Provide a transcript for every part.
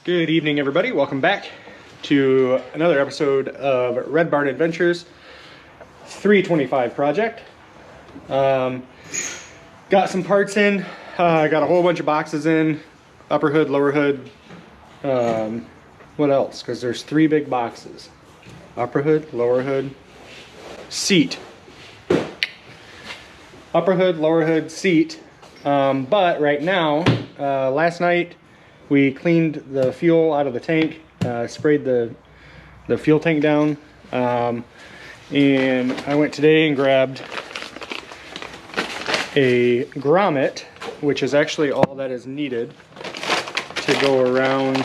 Good evening, everybody. Welcome back to another episode of Red Barn Adventures 325 project. Got some parts in. Got a whole bunch of boxes in. Upper hood, lower hood. What else? Because there's three big boxes. Upper hood, lower hood, seat. Upper hood, lower hood, seat. But right now, last night, we cleaned the fuel out of the tank, sprayed the fuel tank down, and I went today and grabbed a grommet, which is actually all that is needed to go around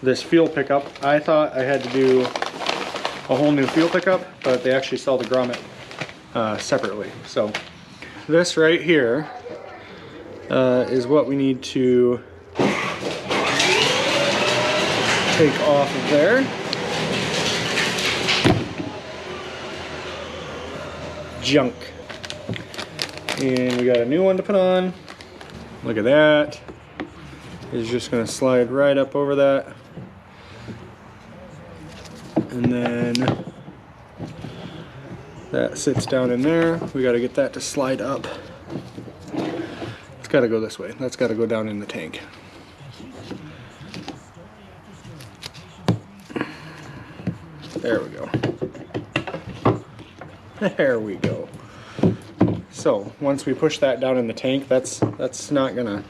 this fuel pickup. I thought I had to do a whole new fuel pickup, but they actually sell the grommet separately. So this right here is what we need to take off of there. Junk. And we got a new one to put on. Look at that. It's just going to slide right up over that. And then that sits down in there. We got to get that to slide up. It's got to go this way. That's got to go down in the tank. There we go. There we go. So once we push that down in the tank, that's not gonna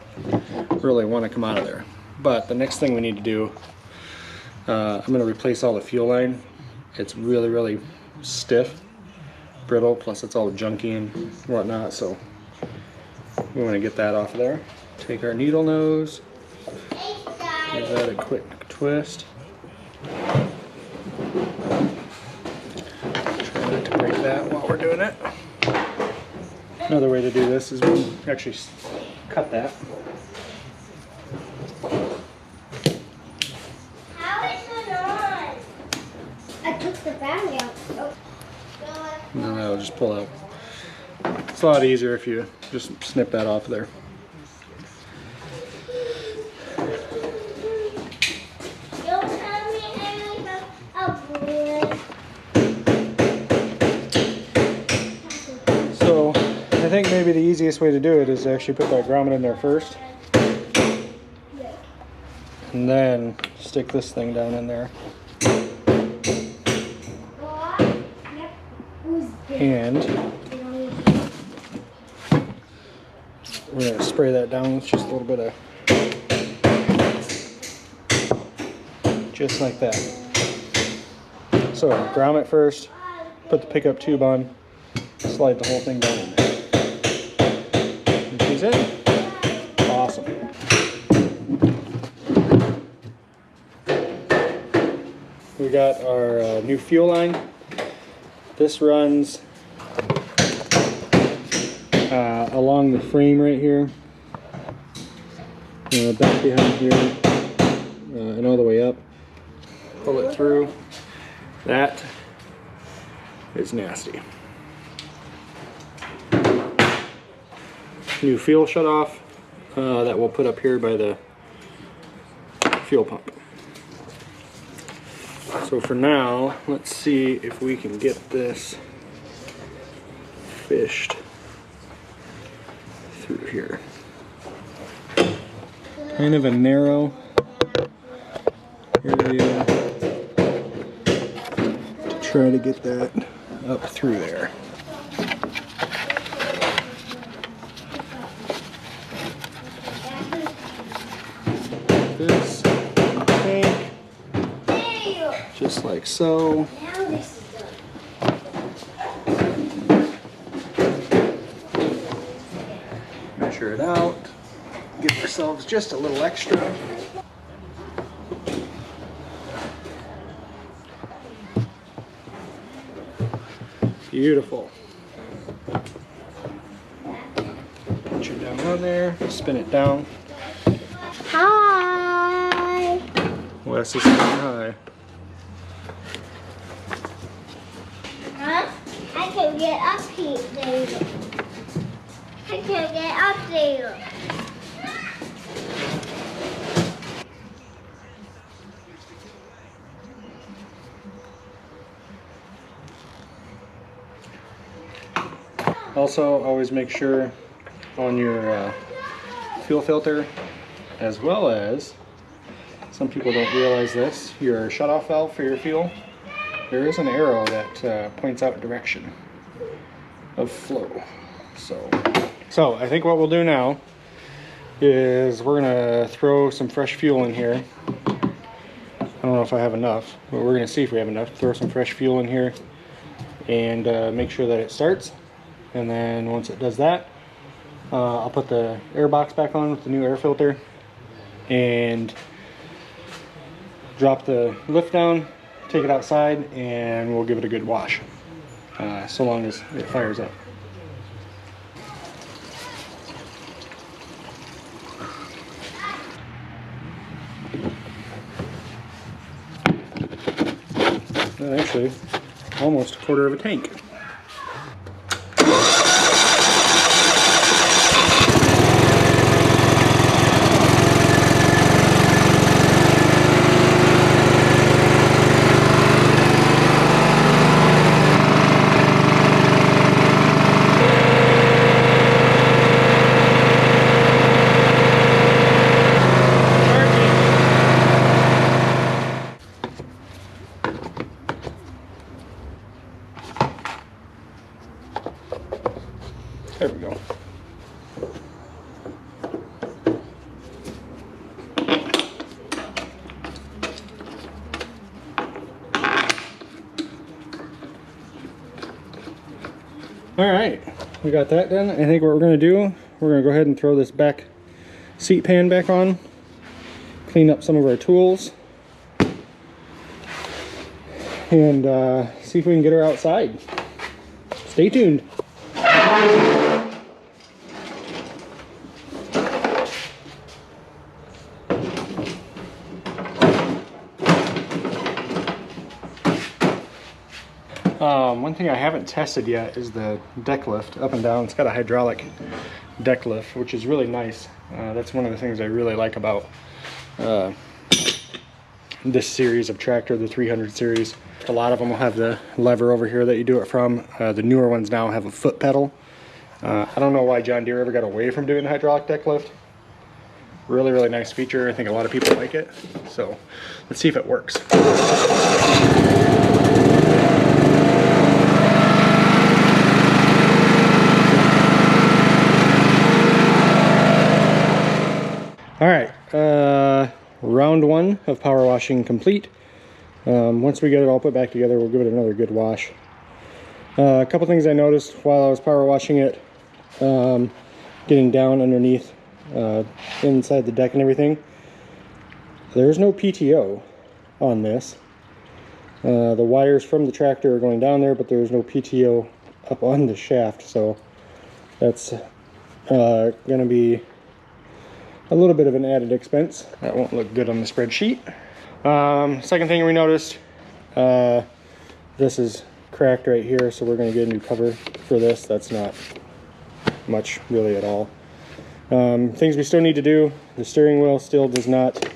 really want to come out of there. But the next thing we need to do, I'm gonna replace all the fuel line. It's really stiff, brittle, plus it's all junky and whatnot. So we want to get that off of there. Take our needle nose, give that a quick twist. Try not to break that while we're doing it. Another way to do this is we actually cut that. How is it on? I took the battery out. Oh. No, that'll just pull out. It's a lot easier if you just snip that off there. I think maybe the easiest way to do it is to actually put that grommet in there first. And then stick this thing down in there. And we're going to spray that down with just a little bit of, just like that. So grommet first, put the pickup tube on, slide the whole thing down in there. She's in. Awesome. We got our new fuel line. This runs along the frame right here, back behind here, and all the way up. Pull it through. That is nasty. New fuel shutoff that we'll put up here by the fuel pump. So for now, let's see if we can get this fished through here. Kind of a narrow area to try to get that up through there. This tank, just like so. Measure it out, give ourselves just a little extra. Beautiful. Put you down on there, spin it down. Hi. Wes is saying hi. Huh? I can get up here. There you go. I can get up there. Also, always make sure on your fuel filter, as well as, some people don't realize this, your shutoff valve for your fuel, there is an arrow that points out direction of flow. So I think what we'll do now is we're gonna throw some fresh fuel in here. I don't know if I have enough, but we're gonna see if we have enough. Throw some fresh fuel in here and make sure that it starts. And then once it does that, I'll put the air box back on with the new air filter and drop the lift down, take it outside, and we'll give it a good wash, so long as it fires up. Actually, almost a quarter of a tank. There we go. All right, we got that done. I think what we're gonna do, we're gonna go ahead and throw this back seat pan back on, clean up some of our tools, and see if we can get her outside. Stay tuned. One thing I haven't tested yet is the deck lift up and down. It's got a hydraulic deck lift, which is really nice. That's one of the things I really like about this series of tractor, the 300 series. A lot of them will have the lever over here that you do it from. The newer ones now have a foot pedal. I don't know why John Deere ever got away from doing the hydraulic deck lift. Really, really nice feature. I think a lot of people like it. So let's see if it works. All right, round one of power washing complete. Once we get it all put back together, we'll give it another good wash. A couple things I noticed while I was power washing it, getting down underneath, inside the deck and everything. There's no PTO on this. The wires from the tractor are going down there, but there's no PTO up on the shaft, so that's gonna be a little bit of an added expense. That won't look good on the spreadsheet. Second thing we noticed, this is cracked right here, so we're going to get a new cover for this. That's not much really at all. Things we still need to do, the steering wheel still does not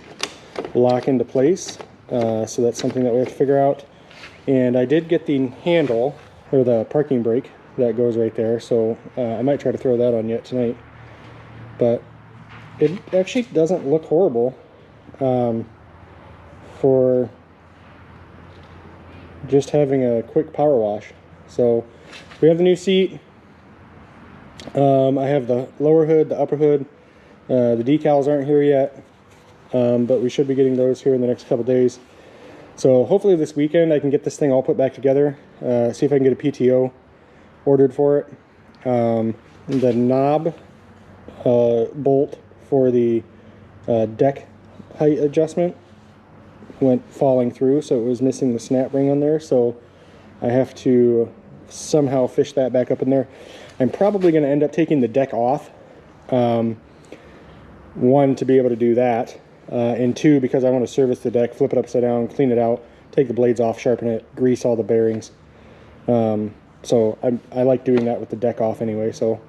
lock into place, so that's something that we have to figure out. And I did get the handle, or the parking brake, that goes right there, so I might try to throw that on yet tonight. But it actually doesn't look horrible for just having a quick power wash. So we have the new seat. I have the lower hood, the upper hood. The decals aren't here yet, but we should be getting those here in the next couple days. So hopefully this weekend I can get this thing all put back together, see if I can get a PTO ordered for it. The knob bolt for the deck height adjustment went falling through, so it was missing the snap ring on there, so I have to somehow fish that back up in there. I'm probably going to end up taking the deck off, one, to be able to do that, and two, because I want to service the deck, flip it upside down, clean it out, take the blades off, sharpen it, grease all the bearings. So I like doing that with the deck off anyway, so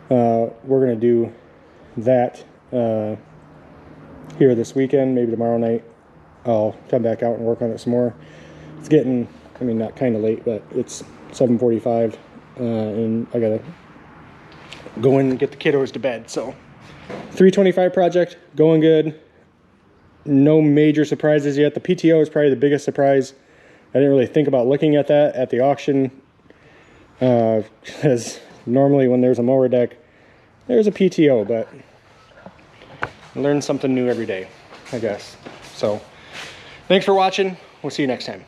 we're going to do that here this weekend. Maybe tomorrow night I'll come back out and work on it some more. It's getting, I mean, not kind of late, but it's 7:45. and I gotta go in and get the kiddos to bed. So 325 project going good. No major surprises yet. The PTO is probably the biggest surprise. I didn't really think about looking at that at the auction, because normally when there's a mower deck, there's a PTO, but I learn something new every day, I guess. So thanks for watching. We'll see you next time.